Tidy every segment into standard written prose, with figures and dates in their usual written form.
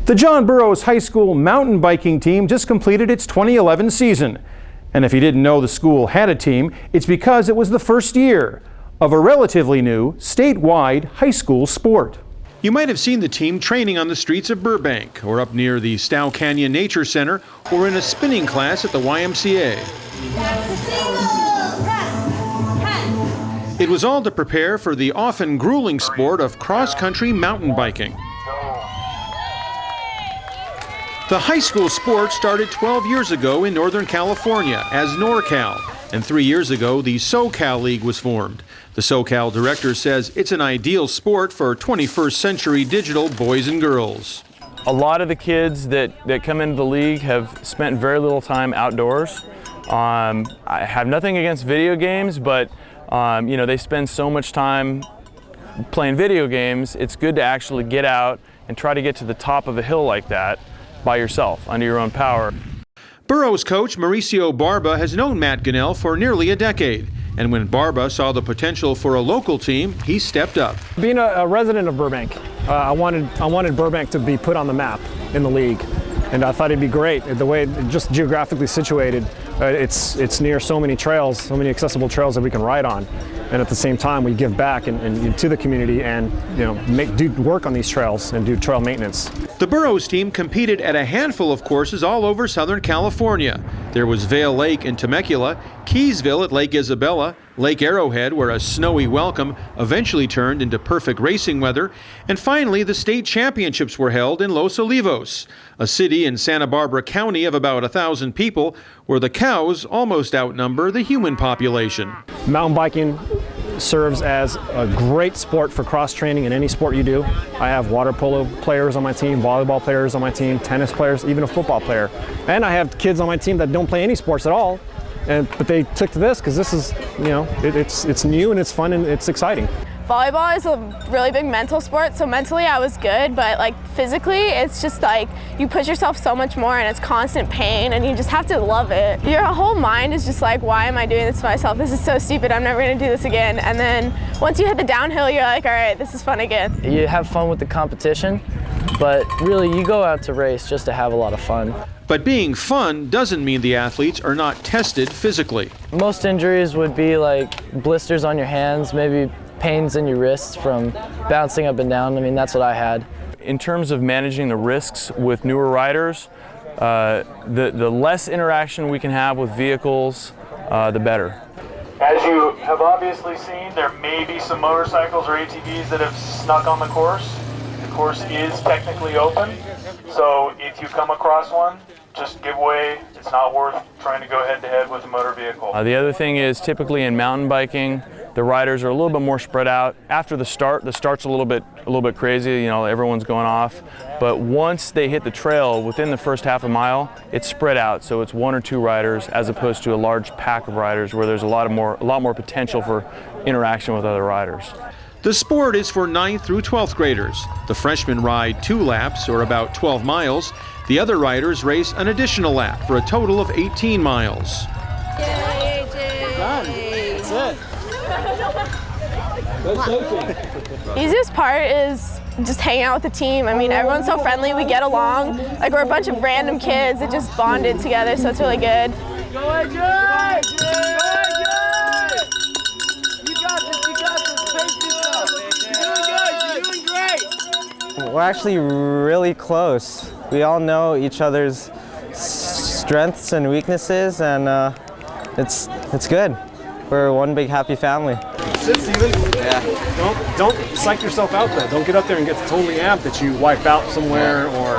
The John Burroughs High School mountain biking team just completed its 2011 season. And if you didn't know the school had a team, it's because it was the first year of a relatively new statewide high school sport. You might have seen the team training on the streets of Burbank, or up near the Stow Canyon Nature Center, or in a spinning class at the YMCA. It was all to prepare for the often grueling sport of cross-country mountain biking. The high school sport started 12 years ago in Northern California as NorCal, and 3 years ago the SoCal League was formed. The SoCal director says it's an ideal sport for 21st century digital boys and girls. A lot of the kids that come into the league have spent very little time outdoors. I have nothing against video games, but you know, they spend so much time playing video games. It's good to actually get out and try to get to the top of a hill like that by yourself, under your own power. Burroughs coach Mauricio Barba has known Matt Gunnell for nearly a decade. And when Barba saw the potential for a local team, he stepped up. Being a resident of Burbank, I wanted Burbank to be put on the map in the league. And I thought it'd be great, the way it's just geographically situated. It's near so many trails, so many accessible trails that we can ride on. And at the same time, we give back and to the community and do work on these trails and do trail maintenance. The Burroughs team competed at a handful of courses all over Southern California. There was Vail Lake in Temecula, Keysville at Lake Isabella, Lake Arrowhead, where a snowy welcome eventually turned into perfect racing weather, and finally the state championships were held in Los Olivos, a city in Santa Barbara County of about 1,000 people, where the cows almost outnumber the human population. Mountain biking serves as a great sport for cross-training in any sport you do. I have water polo players on my team, volleyball players on my team, tennis players, even a football player. And I have kids on my team that don't play any sports at all, but they took to this because this is, it's new and it's fun and it's exciting. Volleyball is a really big mental sport, so mentally I was good, but like physically it's just like you push yourself so much more and it's constant pain and you just have to love it. Your whole mind is just like, why am I doing this to myself? This is so stupid, I'm never gonna do this again. And then once you hit the downhill, you're like, all right, this is fun again. You have fun with the competition, but really you go out to race just to have a lot of fun. But being fun doesn't mean the athletes are not tested physically. Most injuries would be like blisters on your hands, maybe pains in your wrists from bouncing up and down. I mean, that's what I had. In terms of managing the risks with newer riders, the less interaction we can have with vehicles, the better. As you have obviously seen, there may be some motorcycles or ATVs that have snuck on the course. The course is technically open, so if you come across one, just give way. It's not worth trying to go head-to-head with a motor vehicle. The other thing is, typically in mountain biking, the riders are a little bit more spread out. After the start's a little bit crazy, everyone's going off. But once they hit the trail, within the first half a mile, it's spread out. So it's one or two riders as opposed to a large pack of riders where there's a lot more potential for interaction with other riders. The sport is for 9th through 12th graders. The freshmen ride 2 laps, or about 12 miles. The other riders race an additional lap for a total of 18 miles. Yay, that's it. Easiest part is just hanging out with the team. I mean, everyone's so friendly, we get along. Like, we're a bunch of random kids that just bonded together, so it's really good. Go ahead, Jay! Go ahead, Jay! You got this, pace yourself. You're doing good, you're doing great! We're actually really close. We all know each other's strengths and weaknesses, and it's good. We're one big happy family. Sit, Steven. Yeah. Don't psych yourself out though. Don't get up there and get totally amped that you wipe out somewhere, or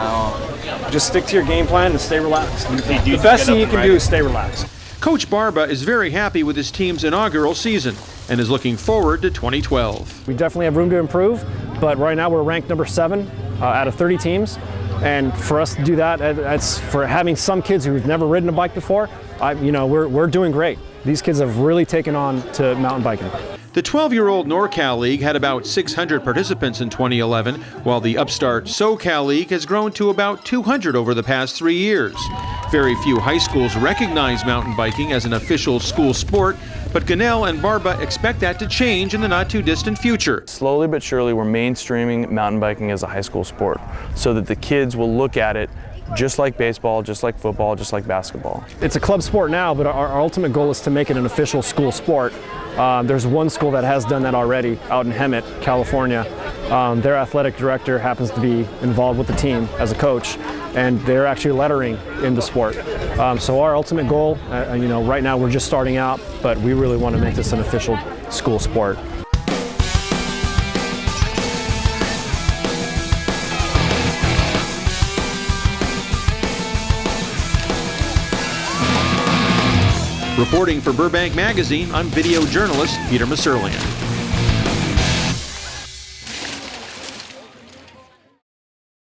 just stick to your game plan and stay relaxed. The best thing you can do is stay relaxed. Coach Barba is very happy with his team's inaugural season and is looking forward to 2012. We definitely have room to improve, but right now we're ranked number 7 out of 30 teams. And for us to do that, that's for having some kids who've never ridden a bike before, we're doing great. These kids have really taken on to mountain biking. The 12-year-old NorCal League had about 600 participants in 2011, while the upstart SoCal League has grown to about 200 over the past 3 years. Very few high schools recognize mountain biking as an official school sport, but Gunnell and Barba expect that to change in the not-too-distant future. Slowly but surely, we're mainstreaming mountain biking as a high school sport so that the kids will look at it just like baseball, just like football, just like basketball. It's a club sport now, but our ultimate goal is to make it an official school sport. There's one school that has done that already out in Hemet, California. Their athletic director happens to be involved with the team as a coach, and they're actually lettering in the sport. So our ultimate goal, right now we're just starting out, but we really want to make this an official school sport. Reporting for Burbank Magazine, I'm video journalist Peter Musurlian.